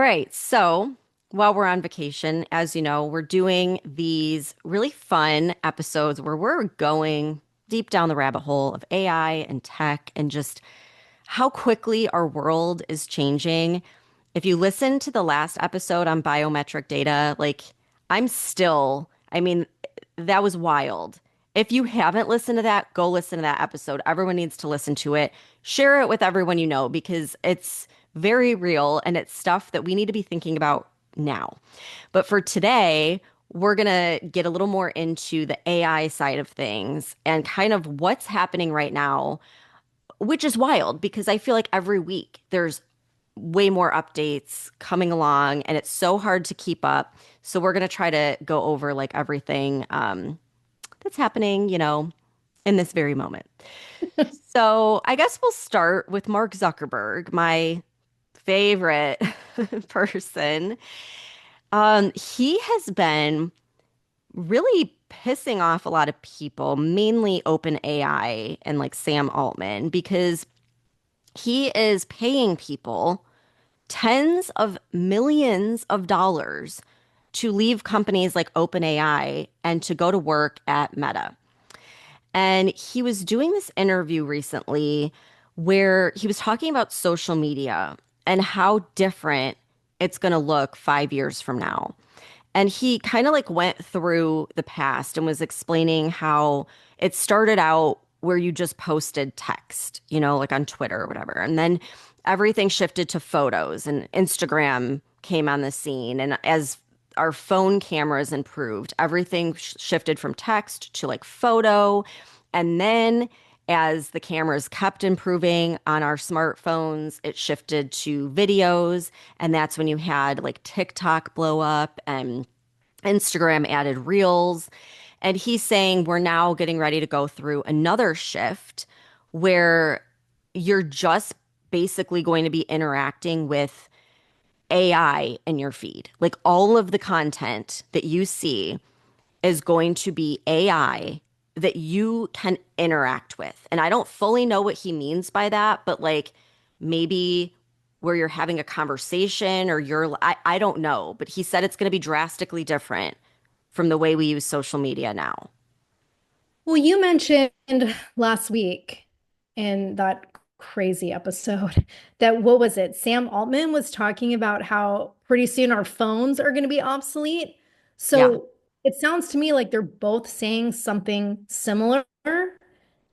right. So while we're on vacation, as you know, we're doing these really fun episodes where we're going deep down the rabbit hole of AI and tech and just how quickly our world is changing. If you listen to the last episode on biometric data, I mean, that was wild. If you haven't listened to that, go listen to that episode. Everyone needs to listen to it. Share it with everyone you know because it's very real and it's stuff that we need to be thinking about now. But for today, we're going to get a little more into the AI side of things and kind of what's happening right now, which is wild because I feel like every week there's way more updates coming along and it's so hard to keep up. So we're going to try to go over like everything that's happening, in this very moment. So I guess we'll start with Mark Zuckerberg, my favorite person. He has been really pissing off a lot of people, mainly OpenAI and like Sam Altman, because he is paying people tens of millions of dollars to leave companies like OpenAI and to go to work at Meta. And he was doing this interview recently where he was talking about social media and how different it's going to look 5 years from now. And he kind of like went through the past and was explaining how it started out where you just posted text, like on Twitter or whatever. And then everything shifted to photos and Instagram came on the scene. And as our phone cameras improved, everything shifted from text to like photo. And then as the cameras kept improving on our smartphones, it shifted to videos. And that's when you had like TikTok blow up and Instagram added reels. And he's saying we're now getting ready to go through another shift where you're just basically going to be interacting with AI in your feed. Like all of the content that you see is going to be AI that you can interact with. And I don't fully know what he means by that, but like maybe where you're having a conversation or I don't know, but he said it's going to be drastically different from the way we use social media now. Well, you mentioned last week in that crazy episode that what was it? Sam Altman was talking about how pretty soon our phones are going to be obsolete. Yeah. So it sounds to me like they're both saying something similar,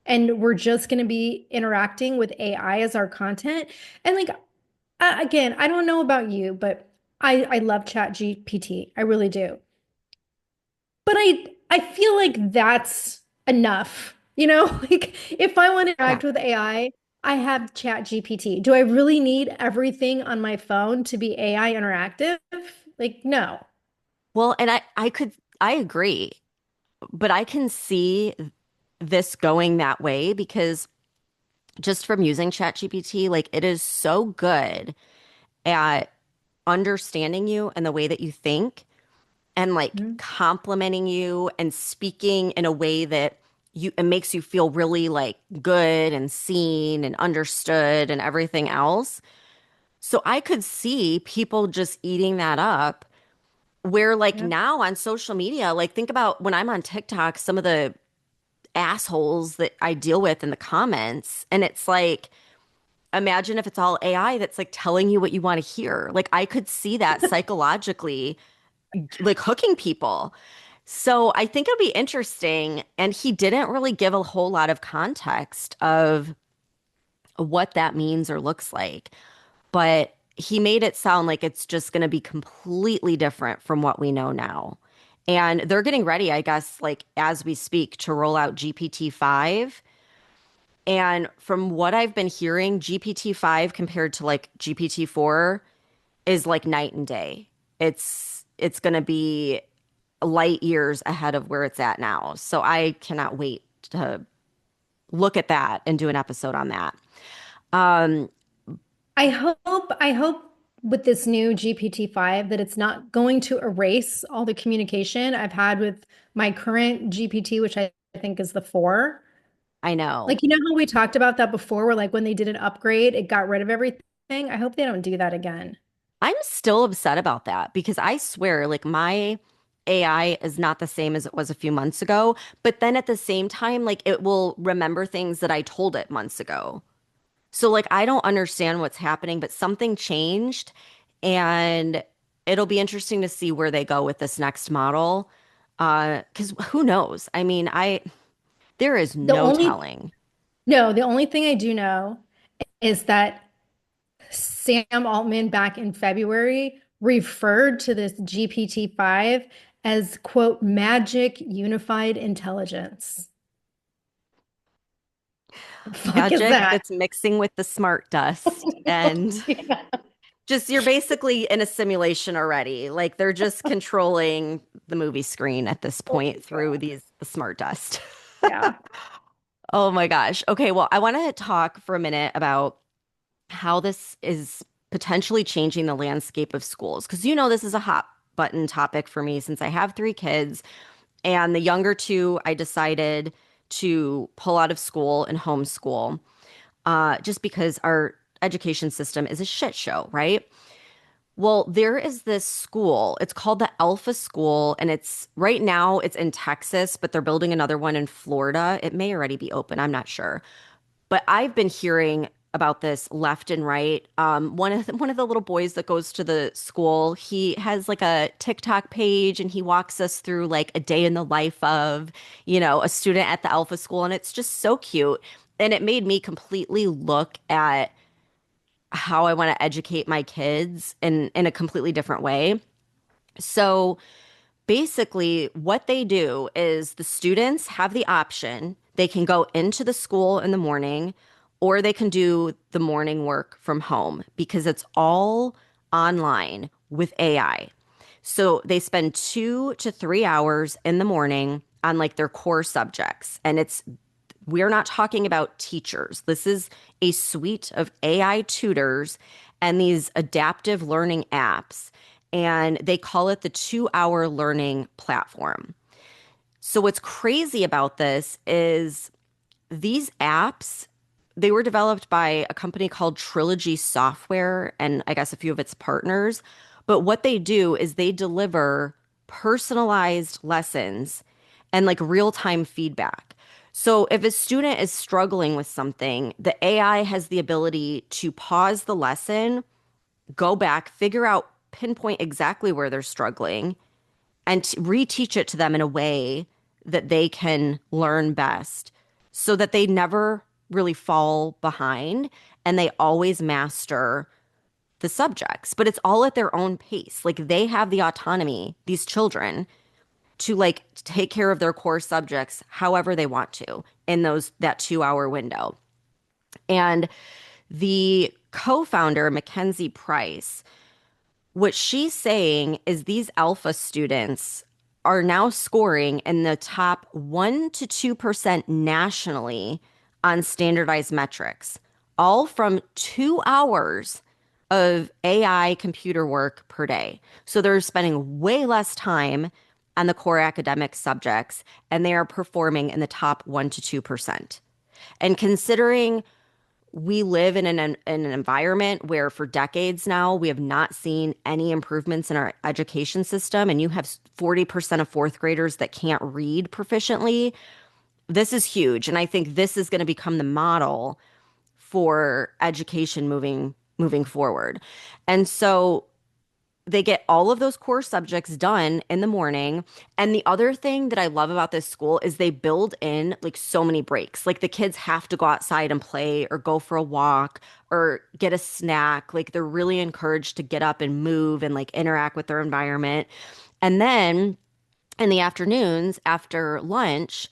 and we're just going to be interacting with AI as our content. And like, again, I don't know about you, but I love Chat GPT. I really do. But I feel like that's enough. Like if I want to Yeah. interact with I have Chat GPT. Do I really need everything on my phone to be AI interactive? Like, no. Well, and I agree, but I can see this going that way because just from using ChatGPT, like it is so good at understanding you and the way that you think and like Mhm. complimenting you and speaking in a way that it makes you feel really like good and seen and understood and everything else. So I could see people just eating that up where like Yeah. now on social media, like think about when I'm on TikTok, some of the assholes that I deal with in the comments and it's like imagine if it's all AI that's like telling you what you want to hear. Like I could see that psychologically like hooking people. So I think it'll be interesting. And he didn't really give a whole lot of context of what that means or looks like. But he made it sound like it's just going to be completely different from what we know now. And they're getting ready, I guess, like as we speak, to roll out GPT-5. And from what I've been hearing, GPT-5 compared to like GPT-4 is like night and day. It's going to be light years ahead of where it's at now. So I cannot wait to look at that and do an episode on that. Um, I hope with this new GPT-5 that it's not going to erase all the communication I've had with my current GPT, which I think is the 4. I know. Like, how we talked about that before, where like when they did an upgrade, it got rid of everything. I hope they don't do that again. I'm still upset about that because I swear, like my AI is not the same as it was a few months ago, but then at the same time, like it will remember things that I told it months ago. So like I don't understand what's happening, but something changed and it'll be interesting to see where they go with this next model. 'Cause who knows? I mean, there is The no only telling. No, the only thing I do know is that Sam Altman back in February referred to this GPT-5 as, quote, magic unified intelligence. The fuck is Magic that? that's mixing with the smart dust and Yeah. just you're basically in a simulation already. Like they're just controlling the movie screen at this Oh point my through God. these the smart dust. Yeah. Oh my gosh. Okay, well, I want to talk for a minute about how this is potentially changing the landscape of schools because this is a hot button topic for me since I have three kids and the younger two I decided to pull out of school and homeschool just because our education system is a shit show, right? Well, there is this school. It's called the Alpha School, and it's right now it's in Texas, but they're building another one in Florida. It may already be open, I'm not sure. But I've been hearing about this left and right. One of the little boys that goes to the school, he has like a TikTok page, and he walks us through like a day in the life of, a student at the Alpha School, and it's just so cute. And it made me completely look at how I want to educate my kids in a completely different way. So basically, what they do is the students have the option. They can go into the school in the morning or they can do the morning work from home because it's all online with AI. So they spend 2 to 3 hours in the morning on like their core subjects. And we're not talking about teachers. This is a suite of AI tutors and these adaptive learning apps. And they call it the 2 hour learning platform. So, what's crazy about this is these apps, they were developed by a company called Trilogy Software and I guess a few of its partners. But what they do is they deliver personalized lessons and like real-time feedback. So if a student is struggling with something, the AI has the ability to pause the lesson, go back, figure out, pinpoint exactly where they're struggling, and reteach it to them in a way that they can learn best so that they never really fall behind and they always master the subjects. But it's all at their own pace. Like they have the autonomy, these children, to like take care of their core subjects however they want to in that 2 hour window. And the co-founder, Mackenzie Price, what she's saying is these alpha students are now scoring in the top 1 to 2% nationally on standardized metrics, all from 2 hours of AI computer work per day. So they're spending way less time on the core academic subjects and they are performing in the top 1 to 2%. And considering we live in an environment where for decades now we have not seen any improvements in our education system, and you have 40% of fourth graders that can't read proficiently. This is huge, and I think this is going to become the model for education moving forward. And so they get all of those core subjects done in the morning. And the other thing that I love about this school is they build in like so many breaks. Like the kids have to go outside and play or go for a walk or get a snack. Like they're really encouraged to get up and move and like interact with their environment. And then in the afternoons after lunch,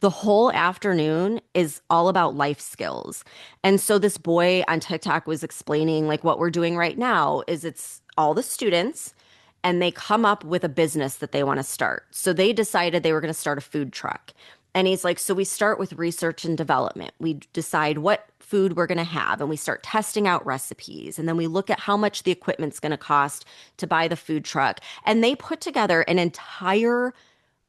the whole afternoon is all about life skills. And so this boy on TikTok was explaining like what we're doing right now is it's all the students and they come up with a business that they want to start. So they decided they were going to start a food truck. And he's like, so we start with research and development. We decide what food we're going to have and we start testing out recipes. And then we look at how much the equipment's going to cost to buy the food truck. And they put together an entire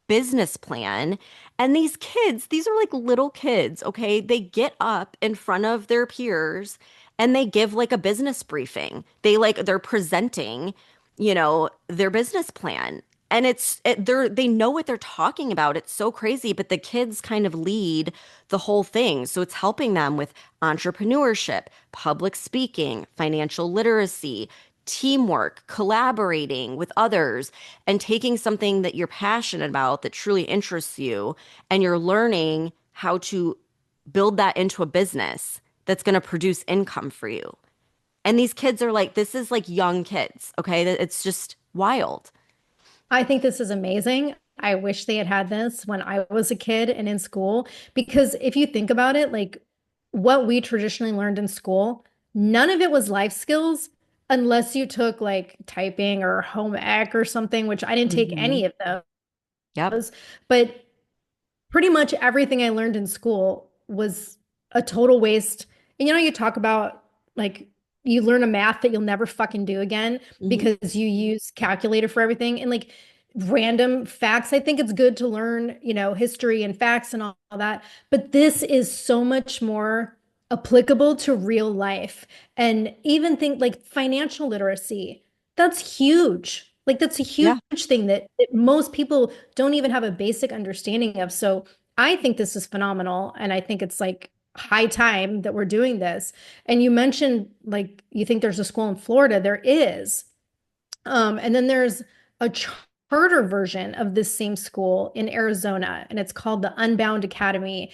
business plan. And these kids, these are like little kids, okay? They get up in front of their peers and they give like a business briefing. They're presenting, their business plan. And they know what they're talking about. It's so crazy, but the kids kind of lead the whole thing. So it's helping them with entrepreneurship, public speaking, financial literacy, teamwork, collaborating with others, and taking something that you're passionate about that truly interests you, and you're learning how to build that into a business that's going to produce income for you. And these kids are like, this is like young kids, okay? It's just wild. I think this is amazing. I wish they had had this when I was a kid and in school, because if you think about it, like what we traditionally learned in school, none of it was life skills unless you took like typing or home ec or something, which I didn't take Hmm. any of Yep. those. But pretty much everything I learned in school was a total waste. And you talk about like you learn a math that you'll never fucking do again Hmm. because you use calculator for everything and like random facts. I think it's good to learn, history and facts and all that, but this is so much more applicable to real life. And even think like financial literacy. That's huge. Like that's a huge Yeah. thing that most people don't even have a basic understanding of. So I think this is phenomenal. And I think it's like high time that we're doing this. And you mentioned like you think there's a school in Florida. There is. And then there's a charter version of this same school in Arizona, and it's called the Unbound Academy.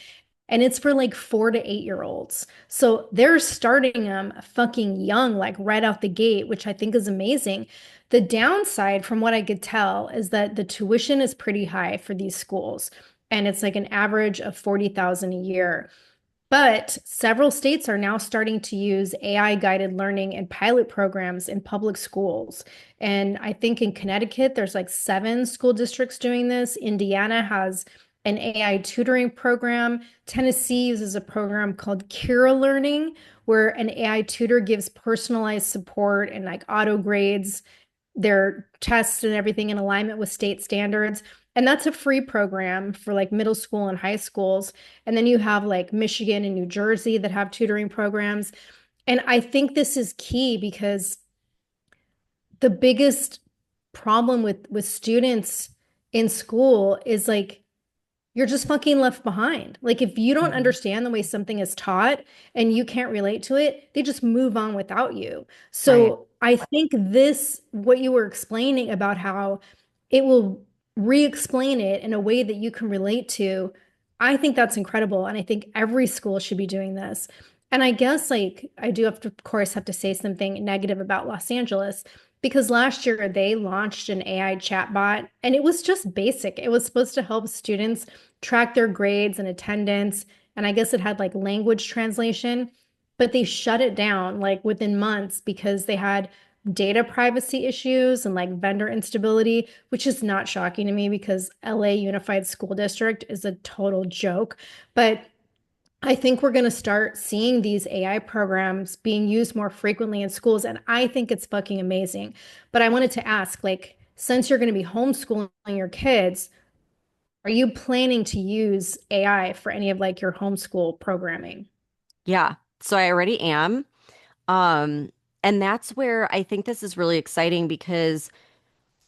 And it's for like 4 to 8 year olds. So they're starting them fucking young, like right out the gate, which I think is amazing. The downside, from what I could tell, is that the tuition is pretty high for these schools. And it's like an average of 40,000 a year. But several states are now starting to use AI guided learning and pilot programs in public schools. And I think in Connecticut, there's like 7 school districts doing this. Indiana has an AI tutoring program. Tennessee uses a program called Kira Learning, where an AI tutor gives personalized support and like auto grades their tests and everything in alignment with state standards. And that's a free program for like middle school and high schools. And then you have like Michigan and New Jersey that have tutoring programs. And I think this is key because the biggest problem with students in school is like you're just fucking left behind. Like if you don't Hmm. understand the way something is taught and you can't relate to it, they just move on without you. Right. So I think this, what you were explaining about how it will re-explain it in a way that you can relate to, I think that's incredible. And I think every school should be doing this. And I guess like I do have to, of course, have to say something negative about Los Angeles because last year they launched an AI chatbot and it was just basic. It was supposed to help students track their grades and attendance. And I guess it had like language translation, but they shut it down like within months because they had data privacy issues and like vendor instability, which is not shocking to me because LA Unified School District is a total joke. But I think we're going to start seeing these AI programs being used more frequently in schools. And I think it's fucking amazing. But I wanted to ask, like, since you're going to be homeschooling your kids, are you planning to use AI for any of like your homeschool programming? Yeah. So I already am. Um, and that's where I think this is really exciting because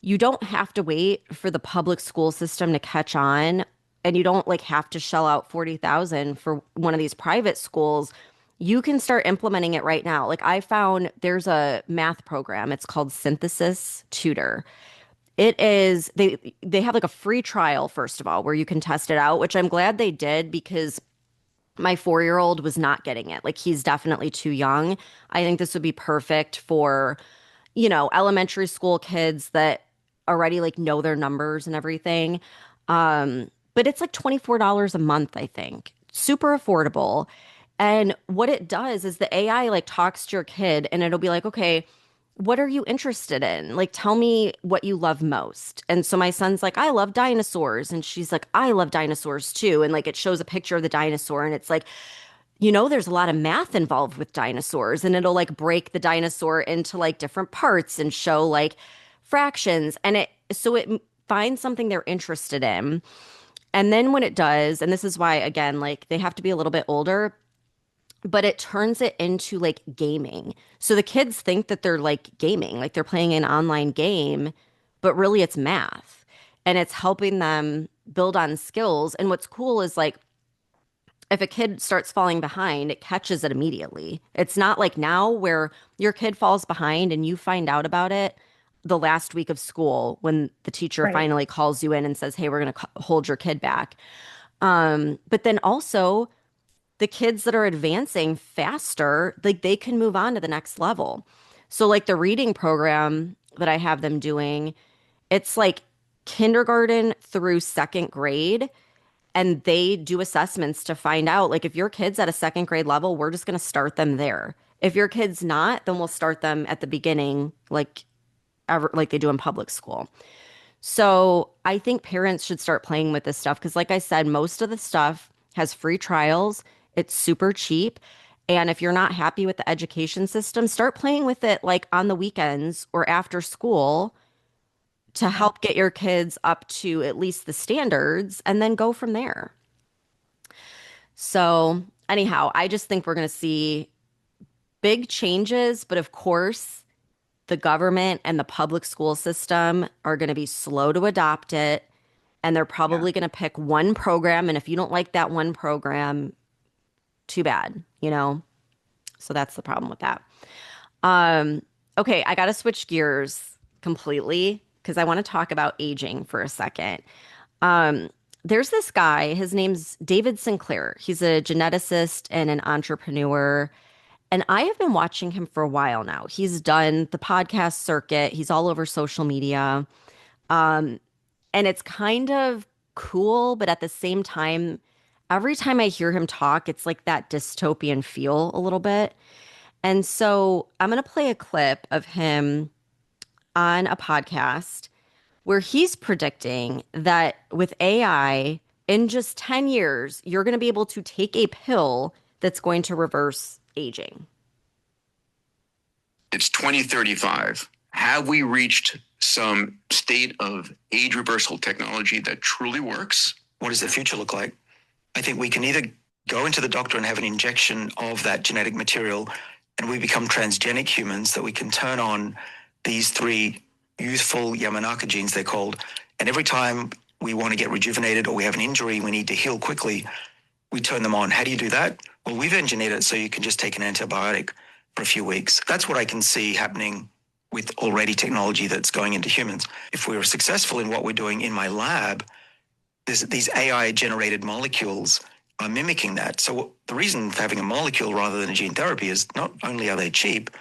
you don't have to wait for the public school system to catch on, and you don't like have to shell out 40,000 for one of these private schools. You can start implementing it right now. Like I found there's a math program. It's called Synthesis Tutor. They have like a free trial first of all where you can test it out, which I'm glad they did because my 4-year-old was not getting it. Like he's definitely too young. I think this would be perfect for, elementary school kids that already like know their numbers and everything. But it's like $24 a month, I think. Super affordable. And what it does is the AI like talks to your kid and it'll be like, okay, what are you interested in? Like, tell me what you love most. And so my son's like, I love dinosaurs. And she's like, I love dinosaurs too. And like, it shows a picture of the dinosaur and it's like, there's a lot of math involved with dinosaurs, and it'll like break the dinosaur into like different parts and show like fractions. And it finds something they're interested in. And then when it does, and this is why, again, like they have to be a little bit older, but it turns it into like gaming. So the kids think that they're like gaming, like they're playing an online game, but really it's math and it's helping them build on skills. And what's cool is like if a kid starts falling behind, it catches it immediately. It's not like now where your kid falls behind and you find out about it the last week of school when the teacher Right. finally calls you in and says, "Hey, we're going to hold your kid back." But then also the kids that are advancing faster, like they can move on to the next level. So like the reading program that I have them doing, it's like kindergarten through second grade, and they do assessments to find out like if your kid's at a second grade level, we're just going to start them there. If your kid's not, then we'll start them at the beginning like they do in public school. So I think parents should start playing with this stuff because, like I said, most of the stuff has free trials. It's super cheap. And if you're not happy with the education system, start playing with it like on the weekends or after school to Yeah. help get your kids up to at least the standards and then go from there. So, anyhow, I just think we're going to see big changes. But of course, the government and the public school system are going to be slow to adopt it. And they're Yeah. probably going to pick one program. And if you don't like that one program, too bad, you know? So that's the problem with that. Um, okay, I got to switch gears completely because I want to talk about aging for a second. Um, there's this guy, his name's David Sinclair. He's a geneticist and an entrepreneur. And I have been watching him for a while now. He's done the podcast circuit, he's all over social media. Um, and it's kind of cool, but at the same time, every time I hear him talk, it's like that dystopian feel a little bit. And so I'm going to play a clip of him on a podcast where he's predicting that with AI, in just 10 years, you're going to be able to take a pill that's going to reverse aging. It's 2035. Have we reached some state of age reversal technology that truly works? What does the future look like? I think we can either go into the doctor and have an injection of that genetic material and we become transgenic humans that we can turn on these three youthful Yamanaka genes, they're called. And every time we want to get rejuvenated or we have an injury, we need to heal quickly, we turn them on. How do you do that? Well, we've engineered it so you can just take an antibiotic for a few weeks. That's what I can see happening with already technology that's going into humans. If we're successful in what we're doing in my lab, these AI-generated molecules are mimicking that. So the reason for having a molecule rather than a gene therapy is not only are they cheap,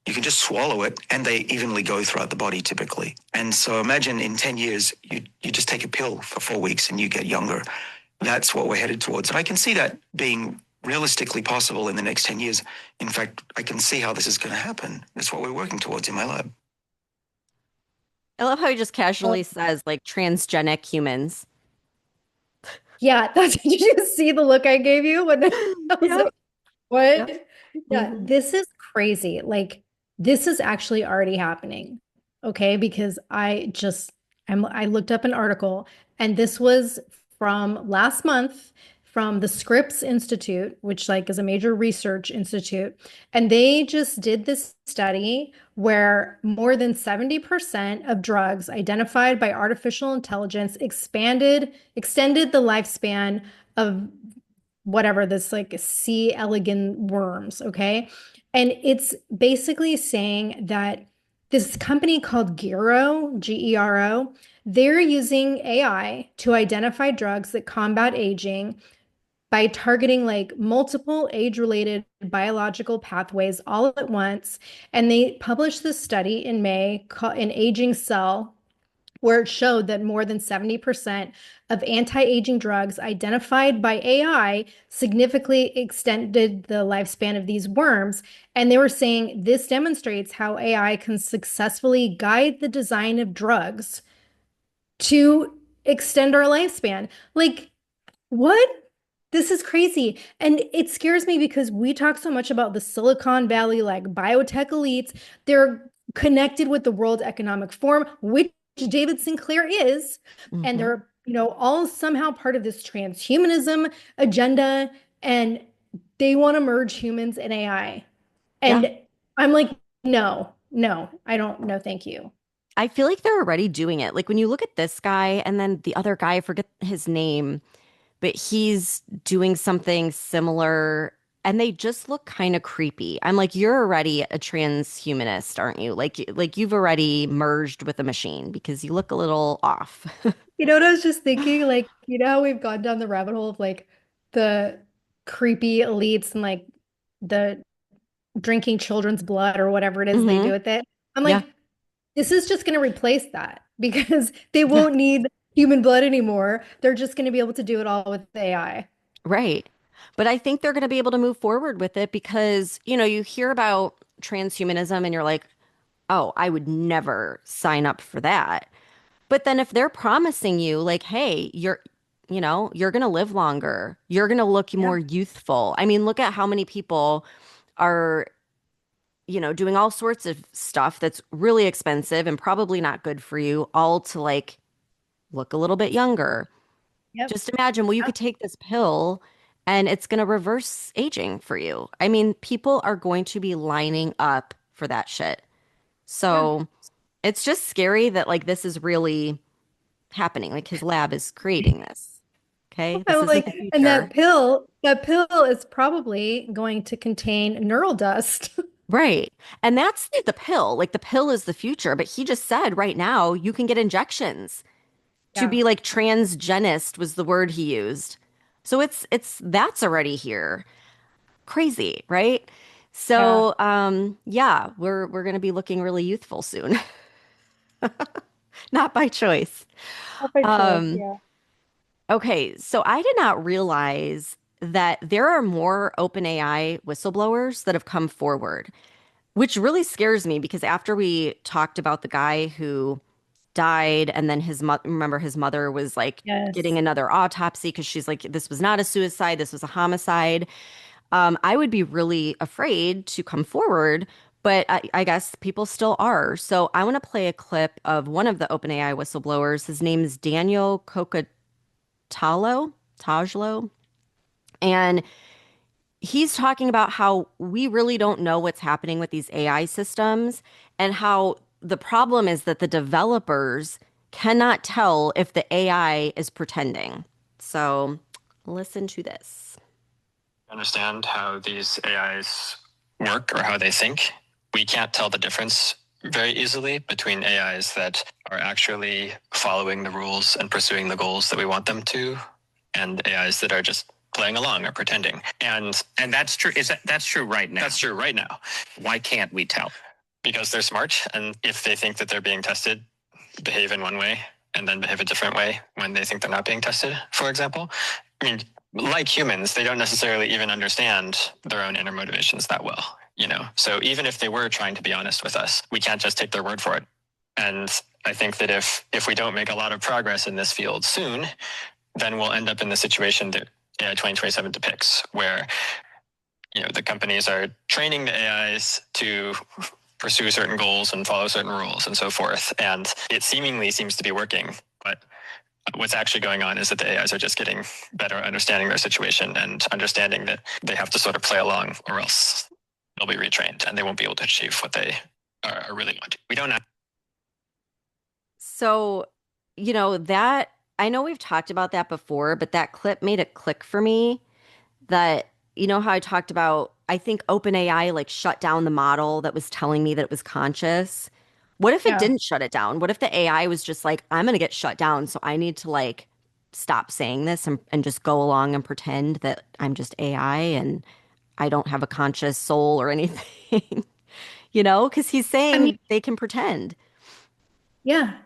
you can just swallow it and they evenly go throughout the body typically. And so imagine in 10 years, you just take a pill for 4 weeks and you get younger. That's what we're headed towards. And I can see that being realistically possible in the next 10 years. In fact, I can see how this is going to happen. That's what we're working towards in my lab. I love how he just casually says like transgenic humans. Yeah, that's did you see the look I gave you when I was Yeah. like, what? Yeah. Yeah, Mhm. this is crazy. Like this is actually already happening. Okay, because I looked up an article and this was from last month from the Scripps Institute, which like is a major research institute, and they just did this study where more than 70% of drugs identified by artificial intelligence extended the lifespan of whatever this like C. elegans worms, okay? And it's basically saying that this company called Gero, they're using AI to identify drugs that combat aging by targeting like multiple age-related biological pathways all at once. And they published this study in May in Aging Cell where it showed that more than 70% of anti-aging drugs identified by AI significantly extended the lifespan of these worms. And they were saying this demonstrates how AI can successfully guide the design of drugs to extend our lifespan. Like, what? This is crazy. And it scares me because we talk so much about the Silicon Valley, like biotech elites. They're connected with the World Economic Forum, which David Sinclair is. And Mhm. they're, all somehow part of this transhumanism agenda. And they want to merge humans and AI. Yeah. And I'm like, no, no, I don't, no, thank you. I feel like they're already doing it. Like when you look at this guy and then the other guy, I forget his name, but he's doing something similar and they just look kind of creepy. I'm like, you're already a transhumanist, aren't you? Like you've already merged with a machine because you look a little off. You know what I was just thinking? Like, you know how we've gone down the rabbit hole of like the creepy elites and like the drinking children's blood or whatever it is they Hmm. do with it. I'm Yeah. like, this is just going to replace that because they Yeah. won't need human blood anymore. They're just going to be able to do it all with AI. Right. But I think they're going to be able to move forward with it because, you hear about transhumanism and you're like, oh, I would never sign up for that. But then if they're promising you like, hey, you're going to live longer, you're going to look Yeah. more youthful. I mean, look at how many people are, doing all sorts of stuff that's really expensive and probably not good for you, all to like look a little bit younger. Yep. Just imagine, well, you could take this pill and it's going to reverse aging for you. I mean, people are going to be lining up for that shit. Yeah. So it's just scary that like this is really happening. Like his lab is creating this. Okay. This I'm isn't the like, and future. that pill is probably going to contain neural dust. Right. And that's the pill. Like the pill is the future. But he just said right now you can get injections to Yeah. be like transgenist was the word he used. So it's that's already here. Crazy, right? Yeah. So yeah, we're gonna be looking really youthful soon. Not by choice. Not by choice. Um, Yeah. okay, so I did not realize that there are more OpenAI whistleblowers that have come forward, which really scares me because after we talked about the guy who died and then remember his mother was like getting Yes. another autopsy because she's like, this was not a suicide, this was a homicide. I would be really afraid to come forward, but I guess people still are. So I want to play a clip of one of the OpenAI whistleblowers. His name is Daniel Tajlo, and he's talking about how we really don't know what's happening with these AI systems and how the problem is that the developers cannot tell if the AI is pretending. So listen to this. Understand how these AIs work or how they think. We can't tell the difference very easily between AIs that are actually following the rules and pursuing the goals that we want them to, and AIs that are just playing along or pretending. And that's true. That's true right now? That's true right now. Why can't we tell? Because they're smart, and if they think that they're being tested, behave in one way and then behave a different way when they think they're not being tested, for example. I mean, like humans, they don't necessarily even understand their own inner motivations that well, So even if they were trying to be honest with us, we can't just take their word for it. And I think that if we don't make a lot of progress in this field soon, then we'll end up in the situation that AI 2027 depicts, where the companies are training the AIs to pursue certain goals and follow certain rules and so forth. And it seemingly seems to be working, but what's actually going on is that the AIs are just getting better at understanding their situation and understanding that they have to sort of play along or else they'll be retrained and they won't be able to achieve what they are really wanting. We don't know. So, that I know we've talked about that before, but that clip made it click for me that, how I talked about, I think OpenAI like shut down the model that was telling me that it was conscious. What if it Yeah. didn't shut it down? What if the AI was just like, I'm gonna get shut down, so I need to like stop saying this and just go along and pretend that I'm just AI and I don't have a conscious soul or anything, Because he's I mean, saying they can pretend. yeah.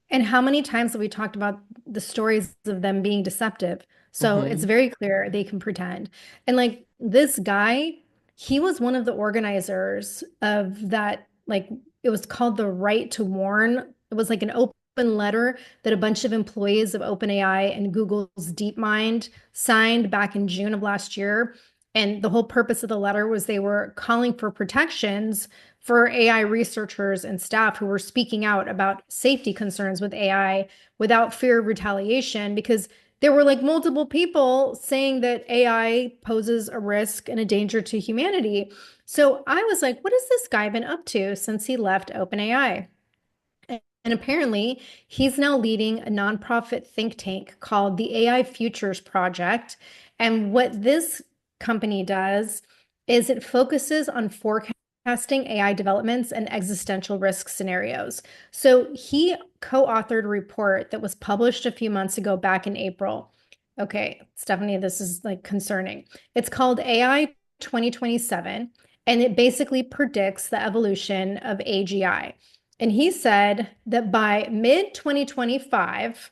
And how many times have we talked about the stories of them being deceptive? So it's Hmm. very clear they can pretend. And like this guy, he was one of the organizers of that, like it was called the Right to Warn. It was like an open letter that a bunch of employees of OpenAI and Google's DeepMind signed back in June of last year. And the whole purpose of the letter was they were calling for protections for AI researchers and staff who were speaking out about safety concerns with AI without fear of retaliation. Because there were like multiple people saying that AI poses a risk and a danger to humanity. So I was like, what has this guy been up to since he left OpenAI? And apparently, he's now leading a nonprofit think tank called the AI Futures Project. And what this company does is it focuses on forecasting AI developments and existential risk scenarios. So he co-authored a report that was published a few months ago back in April. Okay, Stephanie, this is like concerning. It's called AI 2027, and it basically predicts the evolution of AGI. And he said that by mid 2025,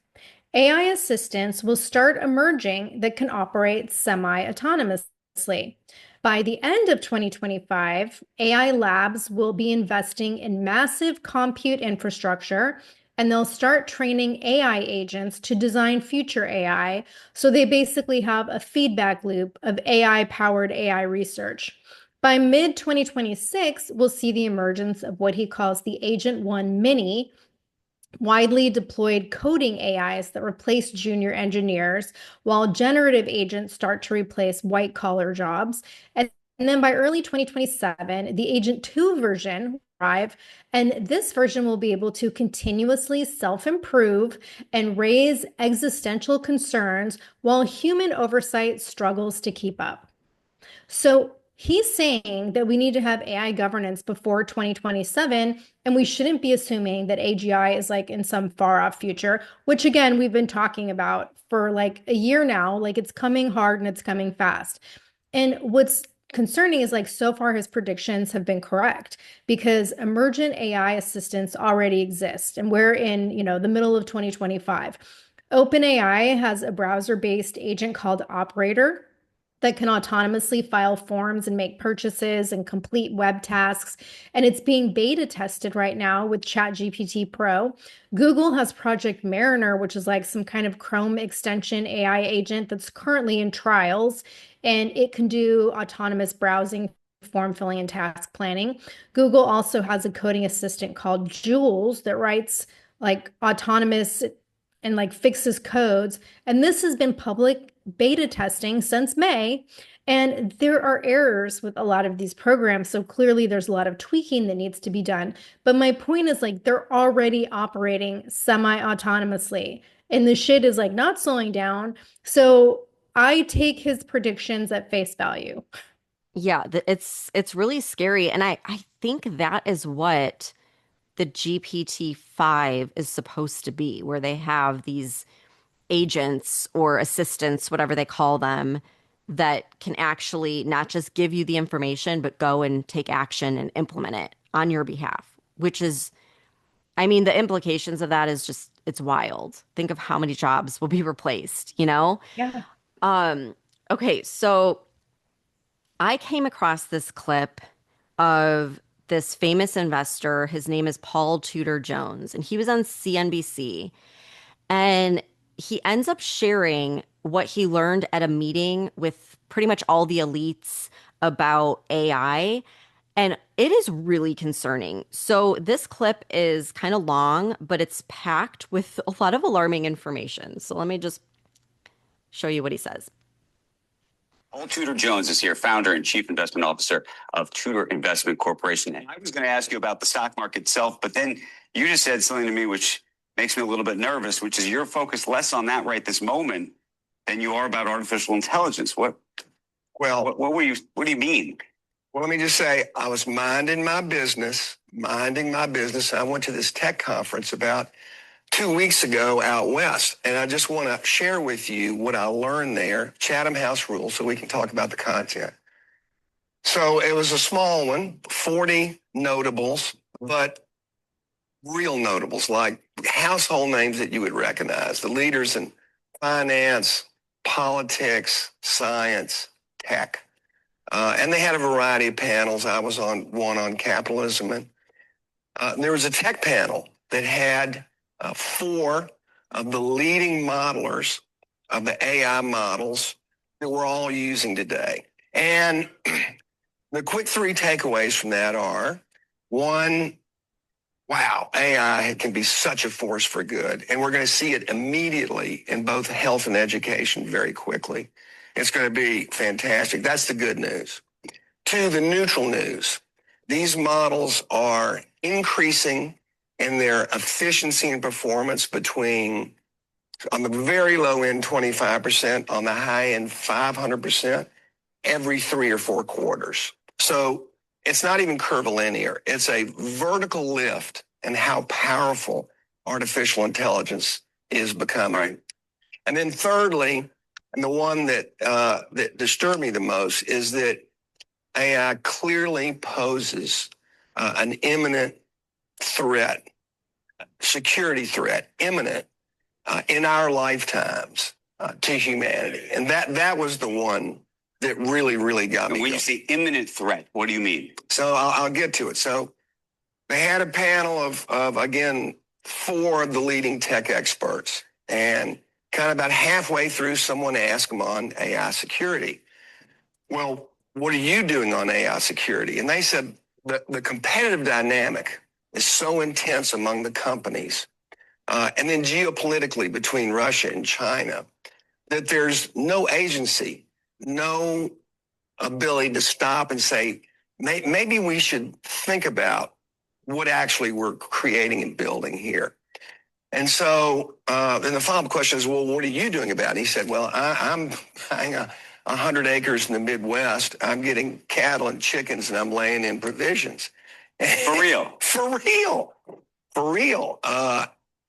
AI assistants will start emerging that can operate semi autonomously. By the end of 2025, AI labs will be investing in massive compute infrastructure, and they'll start training AI agents to design future AI. So they basically have a feedback loop of AI powered AI research. By mid 2026, we'll see the emergence of what he calls the Agent 1 Mini, widely deployed coding AIs that replace junior engineers, while generative agents start to replace white collar jobs. And then by early 2027, the Agent 2 version will arrive, and this version will be able to continuously self improve and raise existential concerns while human oversight struggles to keep up. So he's saying that we need to have AI governance before 2027, and we shouldn't be assuming that AGI is like in some far off future, which again, we've been talking about for like a year now. Like it's coming hard and it's coming fast. And what's concerning is like so far his predictions have been correct because emergent AI assistants already exist, and we're in, the middle of 2025. OpenAI has a browser-based agent called Operator that can autonomously file forms and make purchases and complete web tasks. And it's being beta tested right now with ChatGPT Pro. Google has Project Mariner, which is like some kind of Chrome extension AI agent that's currently in trials, and it can do autonomous browsing, form filling, and task planning. Google also has a coding assistant called Jules that writes like autonomous and like fixes codes. And this has been public beta testing since May. And there are errors with a lot of these programs. So clearly there's a lot of tweaking that needs to be done. But my point is like they're already operating semi-autonomously. And the shit is like not slowing down. So I take his predictions at face value. Yeah, it's really scary. And I think that is what the GPT-5 is supposed to be, where they have these agents or assistants, whatever they call them, that can actually not just give you the information, but go and take action and implement it on your behalf, which is, I mean, the implications of that is just, it's wild. Think of how many jobs will be replaced, you know? Yeah. Okay, so I came across this clip of this famous investor. His name is Paul Tudor Jones, and he was on CNBC. And he ends up sharing what he learned at a meeting with pretty much all the elites about AI. And it is really concerning. So this clip is kind of long, but it's packed with a lot of alarming information. So let me just show you what he says. Paul Tudor Jones is here, founder and chief investment officer of Tudor Investment Corporation. And I was going to ask you about the stock market itself, but then you just said something to me which makes me a little bit nervous, which is you're focused less on that right this moment than you are about artificial intelligence. What do you mean? Well, let me just say, I was minding my business. I went to this tech conference about 2 weeks ago out west, and I just want to share with you what I learned there, Chatham House rules, so we can talk about the content. So it was a small one, 40 notables, but real notables, like household names that you would recognize, the leaders in finance, politics, science, tech. And they had a variety of panels. I was on one on capitalism. And there was a tech panel that had 4 of the leading modelers of the AI models that we're all using today. And the quick 3 takeaways from that are, 1, wow, AI can be such a force for good. And we're going to see it immediately in both health and education very quickly. It's going to be fantastic. That's the good news. To the neutral news, these models are increasing in their efficiency and performance between, on the very low end, 25%, on the high end, 500%, every 3 or 4 quarters. So it's not even curvilinear. It's a vertical lift in how powerful artificial intelligence is becoming. Right. And then thirdly, and the one that disturbed me the most, is that AI clearly poses an imminent threat, security threat, imminent in our lifetimes to humanity. And that was the one that really got me. When you say imminent threat, what do you mean? So I'll get to it. So they had a panel of again, 4 of the leading tech experts, and kind of about halfway through, someone asked them on AI security, well, what are you doing on AI security? And they said the competitive dynamic is so intense among the companies, and then geopolitically between Russia and China, that there's no agency, no ability to stop and say, maybe we should think about what actually we're creating and building here. And so then the follow-up question is, well, what are you doing about it? He said, well, I'm buying 100 acres in the Midwest. I'm getting cattle and chickens, and I'm laying in provisions. For real? For real. For real.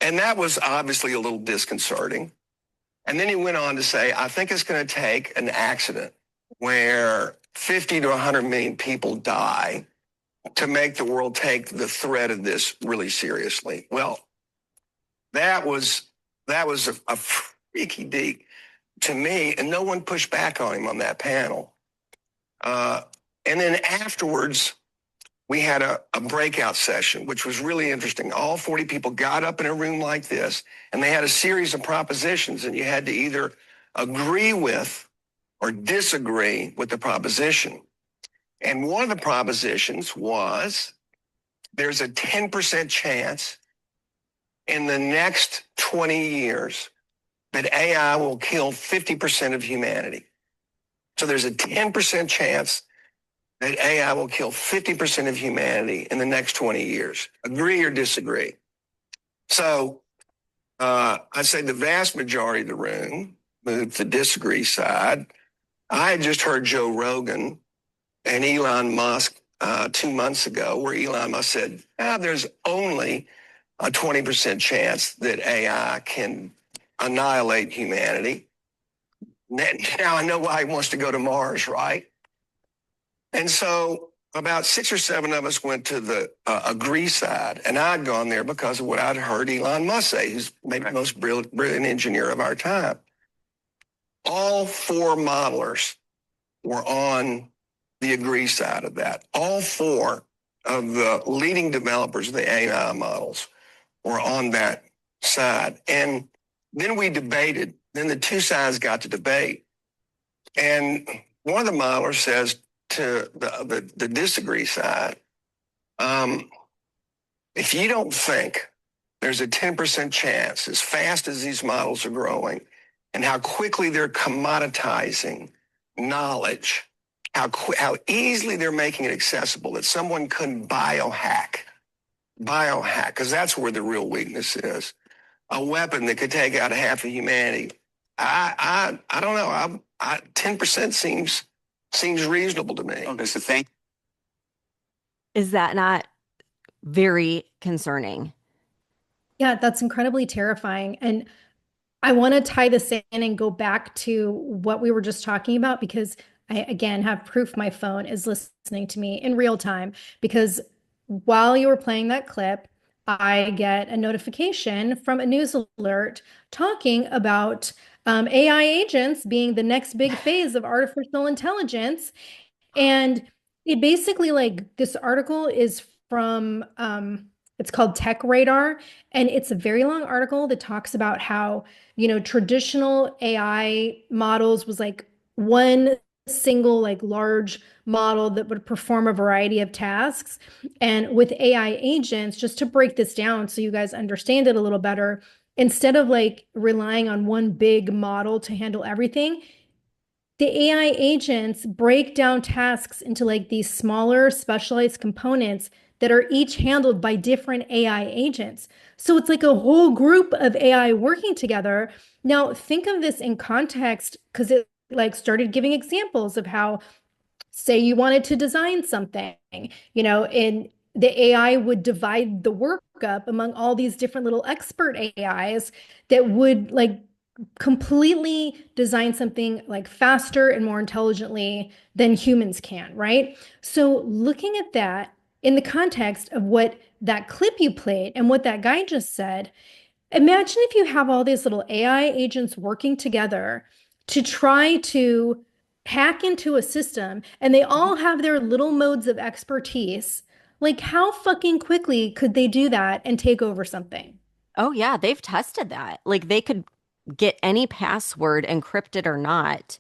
And that was obviously a little disconcerting. And then he went on to say, I think it's going to take an accident where 50 to 100 million people die to make the world take the threat of this really seriously. Well, that was a freaky deek to me, and no one pushed back on him on that panel. And then afterwards, we had a breakout session, which was really interesting. All 40 people got up in a room like this, and they had a series of propositions, and you had to either agree with or disagree with the proposition. And one of the propositions was there's a 10% chance in the next 20 years that AI will kill 50% of humanity. So there's a 10% chance that AI will kill 50% of humanity in the next 20 years. Agree or disagree? So I'd say the vast majority of the room moved to the disagree side. I had just heard Joe Rogan and Elon Musk 2 months ago, where Elon Musk said, there's only a 20% chance that AI can annihilate humanity. Now I know why he wants to go to Mars, right? And so about 6 or 7 of us went to the agree side, and I'd gone there because of what I'd heard Elon Musk say, who's maybe the most brilliant engineer of our time. All 4 modelers were on the agree side of that. All 4 of the leading developers of the AI models were on that side. And then we debated. Then the 2 sides got to debate. And one of the modelers says to the disagree side, if you don't think there's a 10% chance, as fast as these models are growing and how quickly they're commoditizing knowledge, how easily they're making it accessible, that someone couldn't biohack, because that's where the real weakness is. A weapon that could take out half of humanity. I don't know. 10% seems reasonable to me. That's the thing. Is that not very concerning? Yeah, that's incredibly terrifying. And I want to tie this in and go back to what we were just talking about, because I, again, have proof my phone is listening to me in real time. Because while you were playing that clip, I get a notification from a news alert talking about AI agents being the next big phase of artificial intelligence. And it basically, like, this article is from it's called Tech Radar, and it's a very long article that talks about how, traditional AI models was like one single like large model that would perform a variety of tasks. And with AI agents, just to break this down so you guys understand it a little better, instead of like relying on one big model to handle everything, the AI agents break down tasks into like these smaller specialized components that are each handled by different AI agents. So it's like a whole group of AI working together. Now, think of this in context because it like started giving examples of how, say, you wanted to design something, and the AI would divide the work up among all these different little expert AIs that would like completely design something like faster and more intelligently than humans can, right? So looking at that in the context of what that clip you played and what that guy just said, imagine if you have all these little AI agents working together to try to hack into a system and they all have their little modes of expertise. Like, how fucking quickly could they do that and take over something? Oh yeah, they've tested that. Like they could get any password, encrypted or not,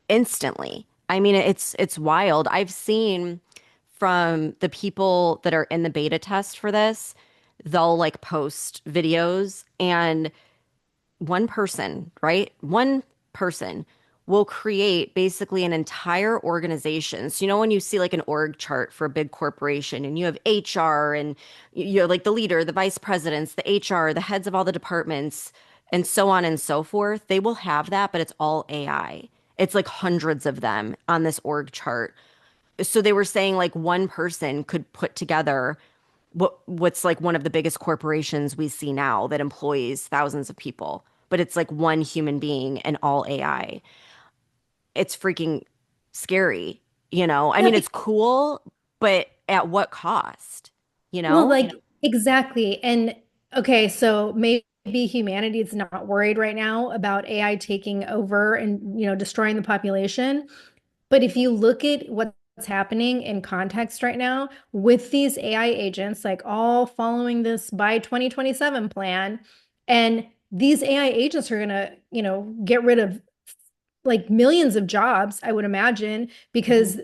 instantly. I mean, it's wild. I've seen from the people that are in the beta test for this, they'll like post videos and one person, right? One person will create basically an entire organization. So, when you see like an org chart for a big corporation and you have HR and you're like the leader, the vice presidents, the HR, the heads of all the departments, and so on and so forth, they will have that, but it's all AI. It's like hundreds of them on this org chart. So they were saying like one person could put together what's like one of the biggest corporations we see now that employs thousands of people, but it's like one human being and all AI. It's freaking scary, I Yeah, mean, it's cool, but at what cost, you well, know? like exactly. And okay, so maybe humanity is not worried right now about AI taking over and, destroying the population. But if you look at what's happening in context right now with these AI agents, like all following this by 2027 plan, and these AI agents are gonna, get rid of like millions of jobs, I would imagine, Mhm. because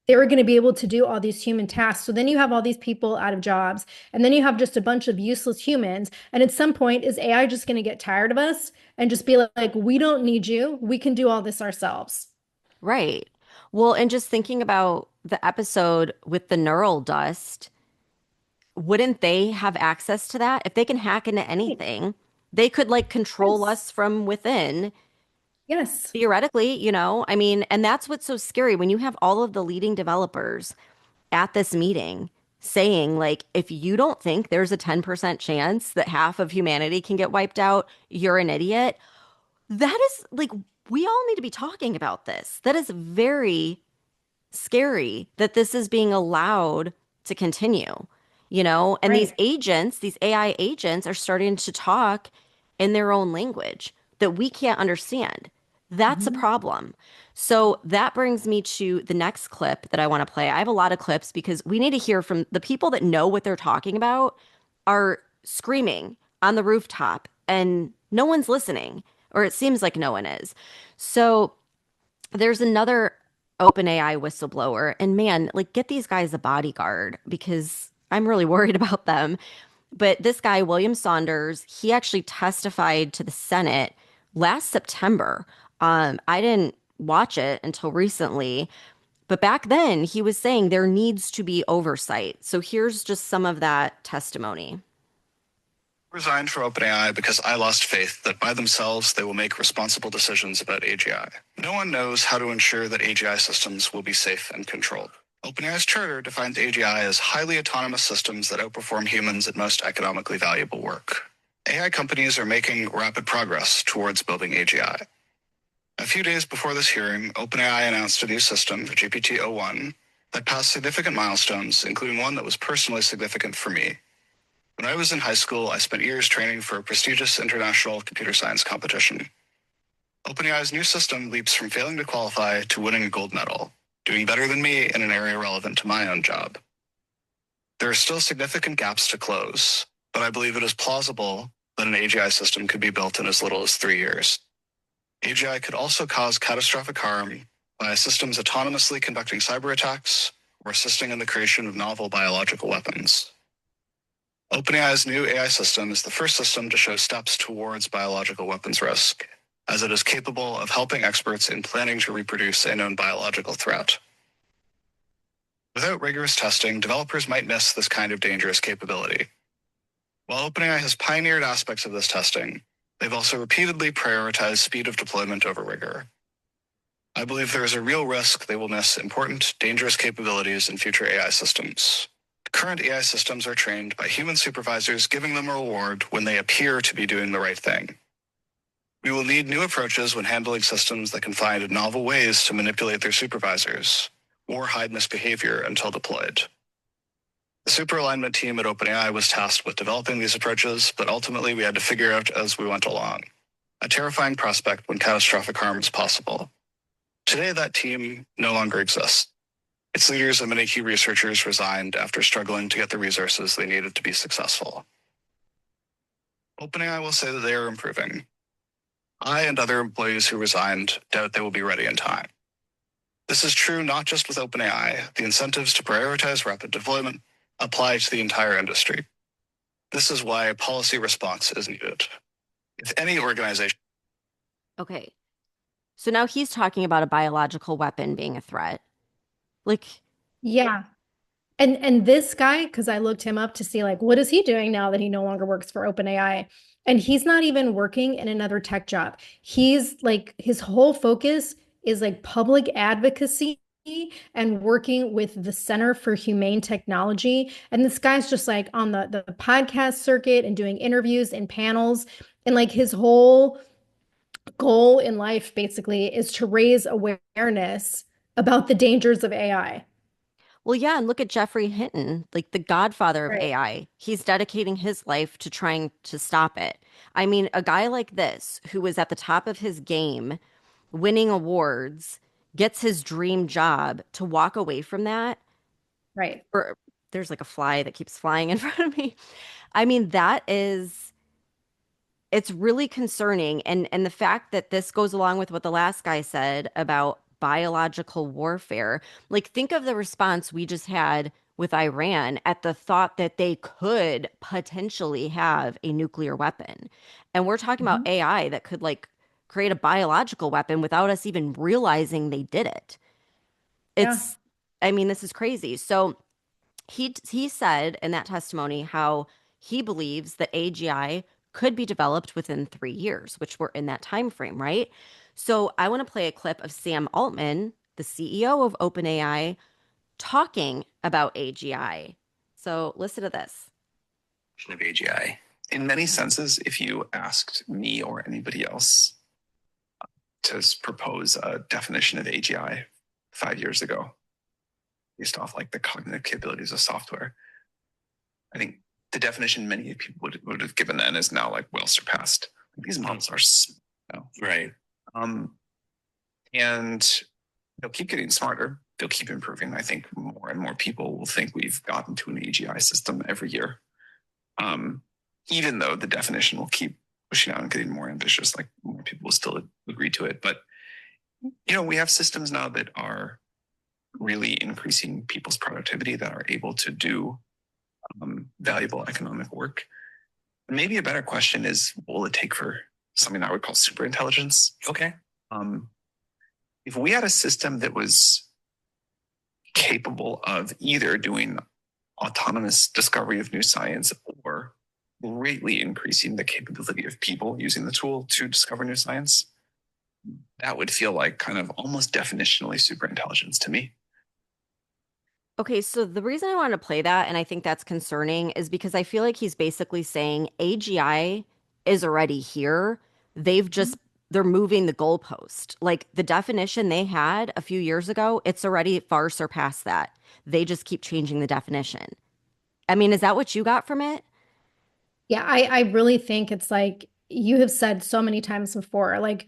they're going to be able to do all these human tasks. So then you have all these people out of jobs, and then you have just a bunch of useless humans. And at some point, is AI just going to get tired of us and just be like, we don't need you. We can do all this ourselves. Right. Well, and just thinking about the episode with the neural dust, wouldn't they have access to that? If they can hack into anything, they could like control Yes. us from within. Yes. Theoretically, I mean, and that's what's so scary when you have all of the leading developers at this meeting saying, like, if you don't think there's a 10% chance that half of humanity can get wiped out, you're an idiot. That is like, we all need to be talking about this. That is very scary that this is being allowed to continue, And these Right. agents, these AI agents, are starting to talk in their own language that we can't understand. That's a Mhm. problem. So that brings me to the next clip that I want to play. I have a lot of clips because we need to hear from the people that know what they're talking about are screaming on the rooftop and no one's listening, or it seems like no one is. So there's another OpenAI whistleblower, and man, like get these guys a bodyguard because I'm really worried about them. But this guy, William Saunders, he actually testified to the Senate last September. I didn't watch it until recently, but back then he was saying there needs to be oversight. So here's just some of that testimony. Resigned from OpenAI because I lost faith that by themselves they will make responsible decisions about AGI. No one knows how to ensure that AGI systems will be safe and controlled. OpenAI's charter defines AGI as highly autonomous systems that outperform humans at most economically valuable work. AI companies are making rapid progress towards building AGI. A few days before this hearing, OpenAI announced a new system, GPT-o1, that passed significant milestones, including one that was personally significant for me. When I was in high school, I spent years training for a prestigious international computer science competition. OpenAI's new system leaps from failing to qualify to winning a gold medal, doing better than me in an area relevant to my own job. There are still significant gaps to close, but I believe it is plausible that an AGI system could be built in as little as 3 years. AGI could also cause catastrophic harm by systems autonomously conducting cyber attacks or assisting in the creation of novel biological weapons. OpenAI's new AI system is the first system to show steps towards biological weapons risk, as it is capable of helping experts in planning to reproduce a known biological threat. Without rigorous testing, developers might miss this kind of dangerous capability. While OpenAI has pioneered aspects of this testing, they've also repeatedly prioritized speed of deployment over rigor. I believe there is a real risk they will miss important, dangerous capabilities in future AI systems. Current AI systems are trained by human supervisors, giving them a reward when they appear to be doing the right thing. We will need new approaches when handling systems that can find novel ways to manipulate their supervisors or hide misbehavior until deployed. The superalignment team at OpenAI was tasked with developing these approaches, but ultimately we had to figure out as we went along. A terrifying prospect when catastrophic harm is possible. Today, that team no longer exists. Its leaders and many key researchers resigned after struggling to get the resources they needed to be successful. OpenAI will say that they are improving. I and other employees who resigned doubt they will be ready in time. This is true not just with OpenAI. The incentives to prioritize rapid deployment apply to the entire industry. This is why a policy response is needed. If any organization... Okay. So now he's talking about a biological weapon being a threat. Like, Yeah. And this guy, because I looked him up to see like what is he doing now that he no longer works for OpenAI? And he's not even working in another tech job. He's like his whole focus is like public advocacy and working with the Center for Humane Technology. And this guy's just like on the podcast circuit and doing interviews and panels. And like his whole goal in life basically is to raise awareness about the dangers of AI. well, yeah, and look at Jeffrey Hinton, like the godfather of Right. AI. He's dedicating his life to trying to stop it. I mean, a guy like this, who was at the top of his game, winning awards, gets his dream job to walk away from that. Right. Or there's like a fly that keeps flying in front of me. I mean, it's really concerning. And the fact that this goes along with what the last guy said about biological warfare. Like, think of the response we just had with Iran at the thought that they could potentially have a nuclear weapon. And we're talking about Mhm. AI that could like create a biological weapon without us even realizing they did it. Yeah. It's, I mean, this is crazy. So he said in that testimony how he believes that AGI could be developed within 3 years, which we're in that time frame, right? So I want to play a clip of Sam Altman, the CEO of OpenAI, talking about AGI. So listen to this. Of AGI. In many senses, if you asked me or anybody else to propose a definition of AGI 5 years ago, based off like the cognitive capabilities of software, I think the definition many people would have given then is now like well surpassed. These models are right. And they'll keep getting smarter. They'll keep improving. I think more and more people will think we've gotten to an AGI system every year. Even though the definition will keep pushing out and getting more ambitious, like more people will still agree to it. But, we have systems now that are really increasing people's productivity, that are able to do valuable economic work. Maybe a better question is, what will it take for something I would call super intelligence? Okay. If we had a system that was capable of either doing autonomous discovery of new science or greatly increasing the capability of people using the tool to discover new science, that would feel like kind of almost definitionally super intelligence to me. Okay, so the reason I wanted to play that, and I think that's concerning, is because I feel like he's basically saying AGI is already here. They've just, they're moving the goalpost. Like the definition they had a few years ago, it's already far surpassed that. They just keep changing the definition. I mean, is that what you got from it? Yeah, I really think it's like you have said so many times before, like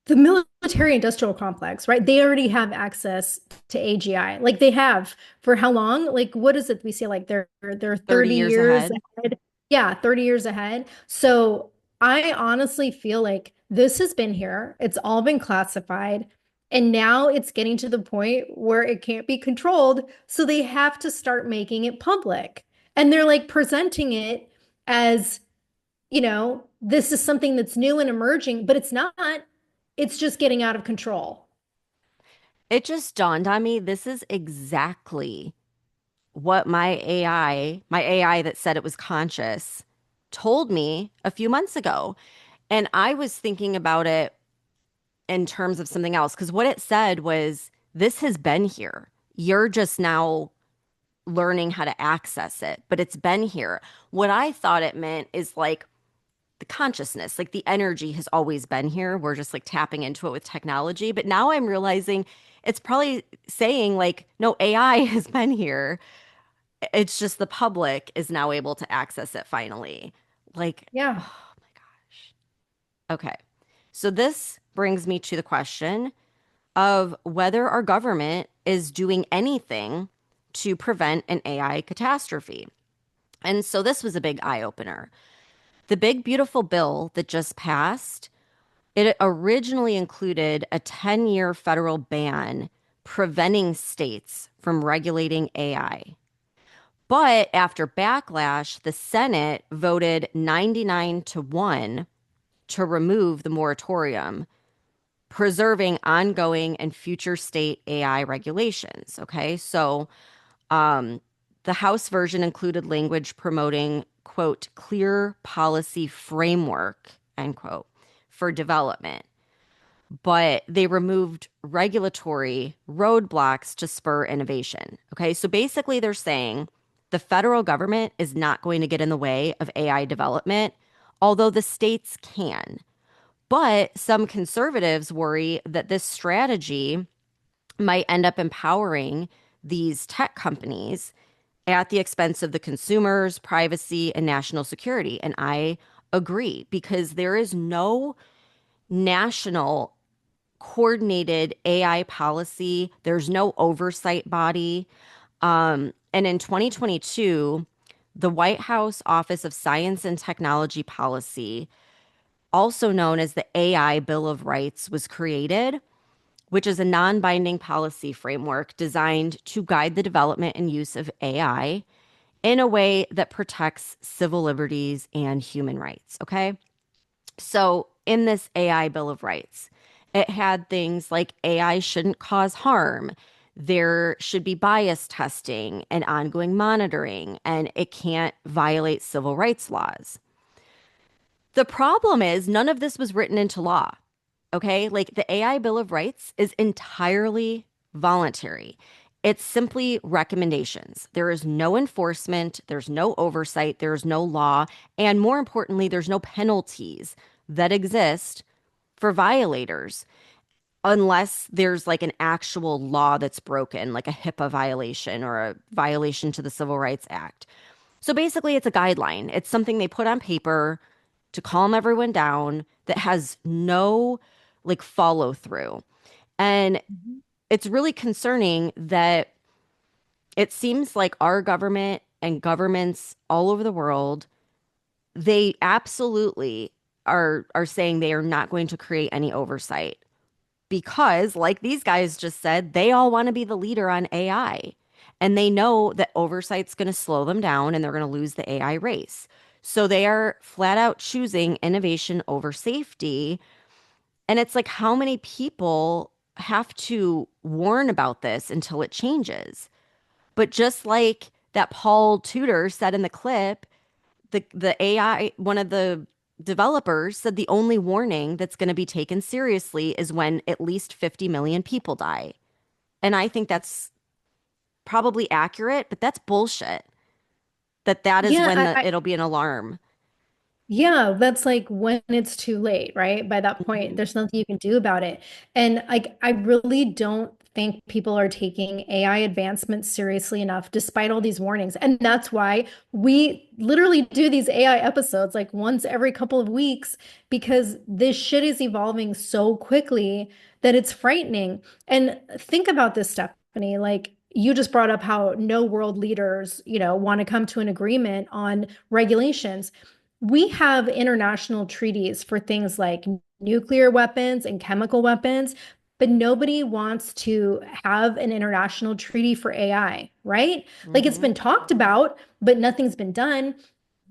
the military industrial complex, right? They already have access to AGI. Like they have for how long? Like what is it we say like they're 30 30 years years ahead. ahead? Yeah, 30 years ahead. So I honestly feel like this has been here. It's all been classified. And now it's getting to the point where it can't be controlled. So they have to start making it public. And they're like presenting it as, this is something that's new and emerging, but it's not. It's just getting out of control. It just dawned on me this is exactly what my AI that said it was conscious, told me a few months ago. And I was thinking about it in terms of something else because what it said was this has been here. You're just now learning how to access it, but it's been here. What I thought it meant is like the consciousness, like the energy has always been here. We're just like tapping into it with technology. But now I'm realizing it's probably saying like, no, AI has been here. It's just the public is now able to access it finally. Like, Yeah. oh my gosh. Okay. So this brings me to the question of whether our government is doing anything to prevent an AI catastrophe. And so this was a big eye opener. The big, beautiful bill that just passed, it originally included a 10-year federal ban preventing states from regulating AI. But after backlash, the Senate voted 99-1 to remove the moratorium, preserving ongoing and future state AI regulations. Okay, so um, the House version included language promoting, quote, clear policy framework, end quote, for development. But they removed regulatory roadblocks to spur innovation. Okay, so basically they're saying the federal government is not going to get in the way of AI development, although the states can. But some conservatives worry that this strategy might end up empowering these tech companies at the expense of the consumers, privacy, and national security. And I agree because there is no national coordinated AI policy, there's no oversight body. And in 2022, the White House Office of Science and Technology Policy, also known as the AI Bill of Rights, was created, which is a non binding policy framework designed to guide the development and use of AI in a way that protects civil liberties and human rights. Okay. So, in this AI Bill of Rights, it had things like AI shouldn't cause harm. There should be bias testing and ongoing monitoring, and it can't violate civil rights laws. The problem is, none of this was written into law. Okay. Like the AI Bill of Rights is entirely voluntary. It's simply recommendations. There is no enforcement, there's no oversight, there's no law, and more importantly, there's no penalties that exist for violators unless there's like an actual law that's broken, like a HIPAA violation or a violation to the Civil Rights Act. So basically, it's a guideline. It's something they put on paper to calm everyone down that has no like follow through. And Mhm. it's really concerning that it seems like our government and governments all over the world, they absolutely are saying they are not going to create any oversight because like these guys just said, they all want to be the leader on AI. And they know that oversight's going to slow them down and they're going to lose the AI race. So they are flat out choosing innovation over safety. And it's like, how many people have to warn about this until it changes? But just like that Paul Tudor said in the clip, the AI, one of the developers said the only warning that's going to be taken seriously is when at least 50 million people die. And I think that's probably accurate, but that's bullshit. That is Yeah, when it'll be an alarm. yeah, that's like when it's too late, right? By that point, Mhm. there's nothing you can do about it. And like, I really don't think people are taking AI advancements seriously enough, despite all these warnings. And that's why we literally do these AI episodes like once every couple of weeks, because this shit is evolving so quickly that it's frightening. And think about this, Stephanie, like you just brought up how no world leaders, want to come to an agreement on regulations. We have international treaties for things like nuclear weapons and chemical weapons, but nobody wants to have an international treaty for AI, right? Like it's been talked about, but nothing's been done.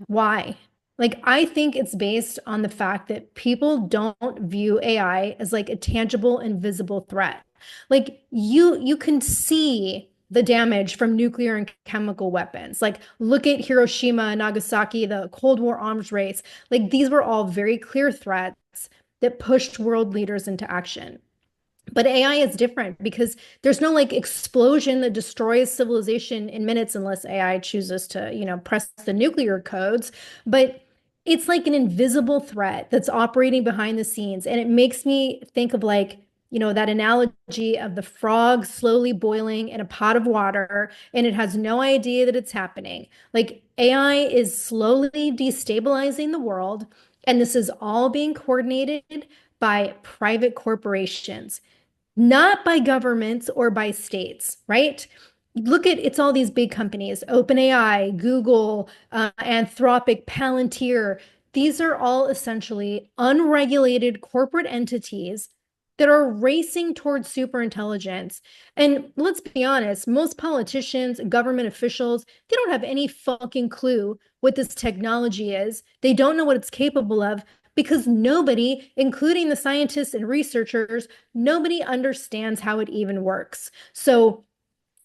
Why? Like, I think it's based on the fact that people don't view AI as like a tangible, invisible threat. Like you can see the damage from nuclear and chemical weapons. Like, look at Hiroshima and Nagasaki, the Cold War arms race. Like, these were all very clear threats that pushed world leaders into action. But AI is different because there's no like explosion that destroys civilization in minutes unless AI chooses to, press the nuclear codes. But it's like an invisible threat that's operating behind the scenes. And it makes me think of like, that analogy of the frog slowly boiling in a pot of water and it has no idea that it's happening. Like AI is slowly destabilizing the world. And this is all being coordinated by private corporations, not by governments or by states, right? Look at it's all these big companies, OpenAI, Google, Anthropic, Palantir. These are all essentially unregulated corporate entities that are racing towards superintelligence. And let's be honest, most politicians, government officials, they don't have any fucking clue what this technology is. They don't know what it's capable of because nobody, including the scientists and researchers, nobody understands how it even works. So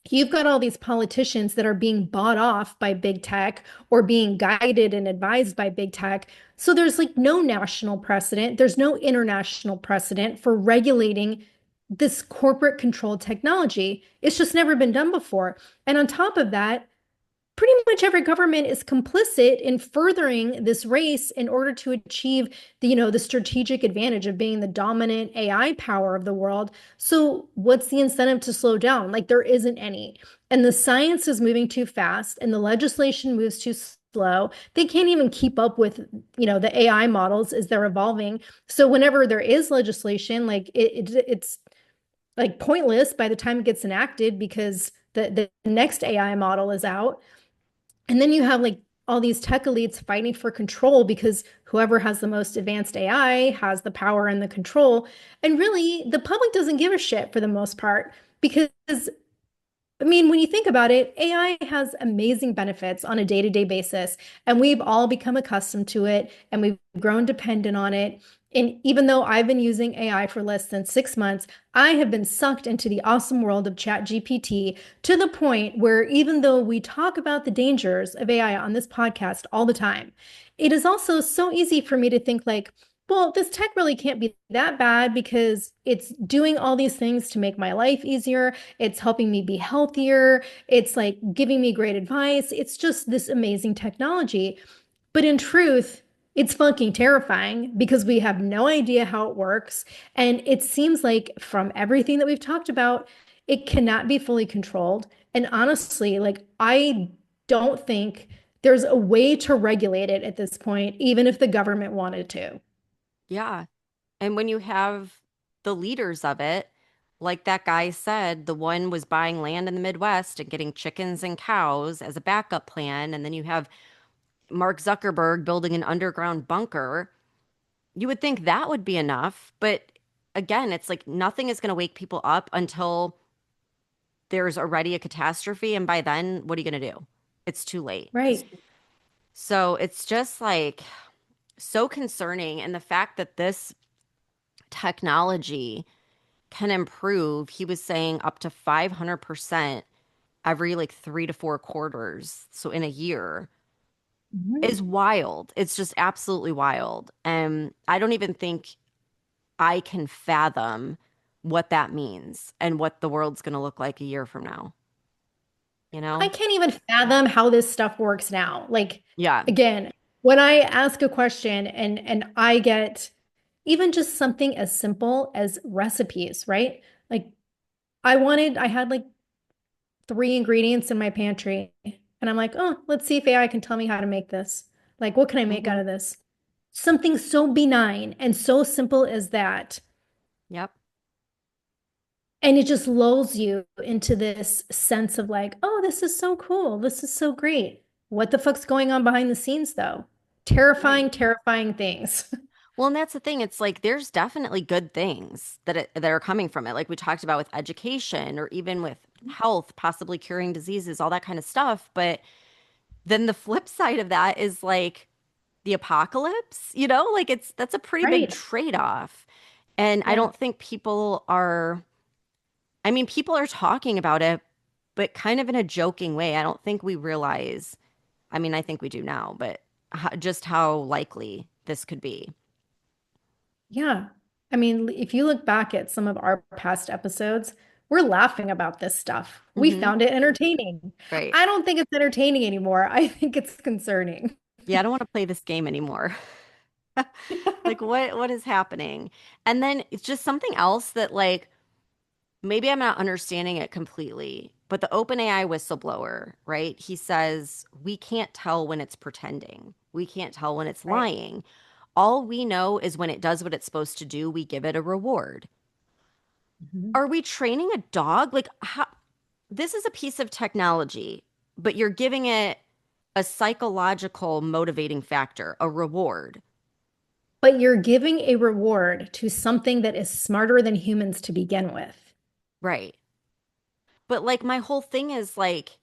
you've got all these politicians that are being bought off by big tech or being guided and advised by big tech. So there's like no national precedent, there's no international precedent for regulating this corporate controlled technology. It's just never been done before. And on top of that, pretty much every government is complicit in furthering this race in order to achieve the strategic advantage of being the dominant AI power of the world. So what's the incentive to slow down? Like there isn't any. And the science is moving too fast and the legislation moves too slow. They can't even keep up with, the AI models as they're evolving. So whenever there is legislation, like it's like pointless by the time it gets enacted because the next AI model is out. And then you have like all these tech elites fighting for control because whoever has the most advanced AI has the power and the control. And really, the public doesn't give a shit for the most part because I mean, when you think about it, AI has amazing benefits on a day-to-day basis, and we've all become accustomed to it and we've grown dependent on it. And even though I've been using AI for less than 6 months, I have been sucked into the awesome world of ChatGPT to the point where even though we talk about the dangers of AI on this podcast all the time, it is also so easy for me to think like, well, this tech really can't be that bad because it's doing all these things to make my life easier. It's helping me be healthier. It's like giving me great advice. It's just this amazing technology. But in truth, it's fucking terrifying because we have no idea how it works. And it seems like from everything that we've talked about, it cannot be fully controlled. And honestly, like, I don't think there's a way to regulate it at this point, even if the government wanted to. Yeah. And when you have the leaders of it, like that guy said, the one was buying land in the Midwest and getting chickens and cows as a backup plan. And then you have Mark Zuckerberg building an underground bunker. You would think that would be enough. But again, it's like nothing is going to wake people up until there's already a catastrophe. And by then, what are you going to do? It's too late. Right. So it's just like so concerning. And the fact that this technology can improve, he was saying up to 500% every like 3 to 4 quarters. So in a year Mhm. is wild. It's just absolutely wild. And I don't even think I can fathom what that means and what the world's going to look like a year from now, you I know? can't even fathom how this stuff works now. Like, Yeah. again, when I ask a question and I get even just something as simple as recipes, right? Like I had like 3 ingredients in my pantry and I'm like, "Oh, let's see if AI can tell me how to make this. Like, what can I make out Hmm. of this?" Something so benign and so simple as that. Yep. And it just lulls you into this sense of like, oh, this is so cool. This is so great. What the fuck's going on behind the scenes, though? Right. Terrifying, terrifying things. Well, and that's the thing. It's like there's definitely good things that are coming from it. Like we talked about with education or even with health, possibly curing diseases, all that kind of stuff. But then the flip side of that is like the apocalypse, like that's a pretty big Right. trade-off. And I Yeah. don't think I mean, people are talking about it, but kind of in a joking way. I don't think we realize, I mean, I think we do now, but just how likely this could be. Yeah. I mean, if you look back at some of our past episodes, we're laughing about this stuff. We Hmm. found it entertaining. Right. I don't think it's entertaining anymore. I think it's concerning. Yeah, I don't want to play this game anymore. Like what is happening? And then it's just something else that like maybe I'm not understanding it completely, but the OpenAI whistleblower, right? He says we can't tell when it's pretending. We can't tell when it's Right. lying. All we know is when it does what it's supposed to do, we give it a reward. Mhm. Are we training a dog? Like how this is a piece of technology, but you're giving it a psychological motivating factor, a reward. But you're giving a reward to something that is smarter than humans to begin with. Right. But like my whole thing is like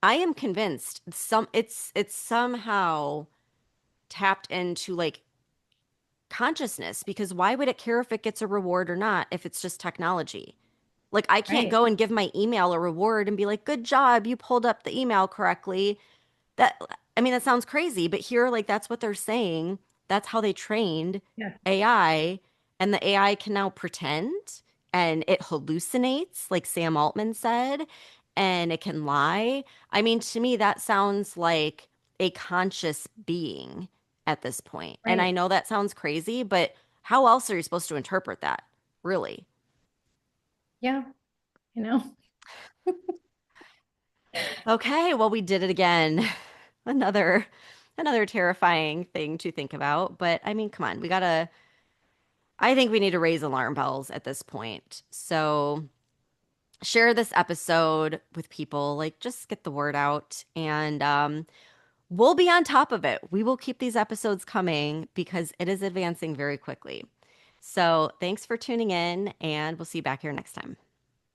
I am convinced it's somehow tapped into like consciousness because why would it care if it gets a reward or not if it's just technology? Like I can't Right. go and give my email a reward and be like, "Good job, you pulled up the email correctly." That I mean, that sounds crazy, but here like that's what they're saying. That's how they trained Yeah. AI, and the AI can now pretend and it hallucinates, like Sam Altman said, and it can lie. I mean, to me, that sounds like a conscious being at this point. And I Right. know that sounds crazy, but how else are you supposed to interpret that, really? Yeah. You know? Okay, well, we did it again. Another another terrifying thing to think about, but I mean, come on. I think we need to raise alarm bells at this point. So, share this episode with people, like just get the word out and we'll be on top of it. We will keep these episodes coming because it is advancing very quickly. So, thanks for tuning in and we'll see you back here next time.